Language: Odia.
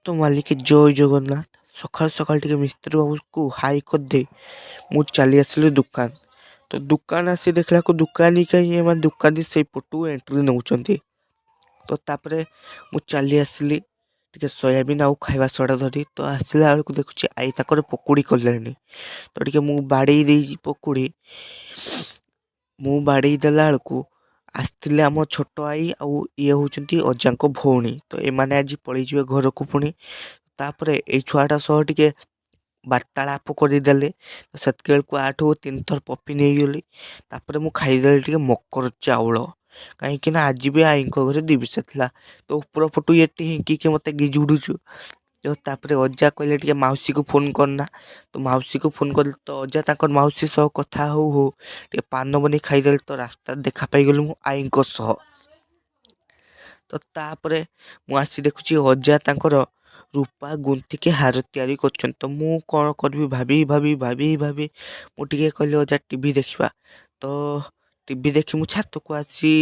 ତ ମାଲିକ ଜୟ ଜଗନ୍ନାଥ। ସକାଳୁ ସକାଳୁ ଟିକେ ମିସ୍ତ୍ରୀ ବାବୁକୁ ହାଇ କରିଦେଇ ମୁଁ ଚାଲି ଆସିଲି ଦୋକାନ। ତ ଦୋକାନ ଆସି ଦେଖିଲାକୁ ଦୋକାନୀ କାହିଁ ଏମାନେ ଦୋକାନୀ ସେଇ ପଟୁ ଏଣ୍ଟ୍ରି ନେଉଛନ୍ତି। ତ ତାପରେ ମୁଁ ଚାଲି ଆସିଲି ଟିକେ ସୋୟାବିନ୍ ଆଉ ଖାଇବା ସୋଡ଼ା ଧରି। ତ ଆସିଲା ବେଳକୁ ଦେଖୁଛି ଆଇ ତାଙ୍କର ପକୁଡ଼ି କଲେଣି। ତ ଟିକେ ମୁଁ ବାଡ଼େଇ ଦେଇଛି ପକୁଡ଼ି। ମୁଁ ବାଡ଼େଇ ଦେଲା ବେଳକୁ ଆସିଥିଲେ ଆମ ଛୋଟ ଆଈ ଆଉ ଇଏ ହେଉଛନ୍ତି ଅଜାଙ୍କ ଭଉଣୀ। ତ ଏମାନେ ଆଜି ପଳେଇଯିବେ ଘରକୁ ପୁଣି। ତାପରେ ଏଇ ଛୁଆଟା ସହ ଟିକେ ବାର୍ତ୍ତାଳାପ କରିଦେଲେ। ତ ସେତିକିବେଳକୁ ଆଠୁ 3 ଥର ପପି ନେଇଗଲି। ତାପରେ ମୁଁ ଖାଇଦେଲି ଟିକେ ମକର ଚାଉଳ, କାହିଁକିନା ଆଜି ବି ଆଈଙ୍କ ଘରେ ଦିବସା ଥିଲା। ତ ଉପର ପଟୁ ଏଠି ହିଙ୍କିକି ମୋତେ ଗିଜୁଡ଼ୁଛୁ। ତ ତାପରେ ଅଜା କହିଲେ ଟିକେ ମାଉସୀକୁ ଫୋନ୍ କରନା। ତ ମାଉସୀକୁ ଫୋନ୍ କଲି। ତ ଅଜା ତାଙ୍କର ମାଉସୀ ସହ କଥା ହଉ ହଉ ଟିକେ ପାନ ବନେଇ ଖାଇଦେଲି। ତ ରାସ୍ତାରେ ଦେଖା ପାଇଗଲି ମୁଁ ଆଈଙ୍କ ସହ। ତ ତାପରେ ମୁଁ ଆସି ଦେଖୁଛି ଅଜା ତାଙ୍କର ରୂପା ଗୁନ୍ଥିକି ହାର ତିଆରି କରୁଛନ୍ତି। ତ ମୁଁ କ'ଣ କରିବି ଭାବି ମୁଁ ଟିକେ କହିଲି ଅଜା ଟିଭି ଦେଖିବା। ତ ଟିଭି ଦେଖି ମୁଁ ଛାତକୁ ଆସି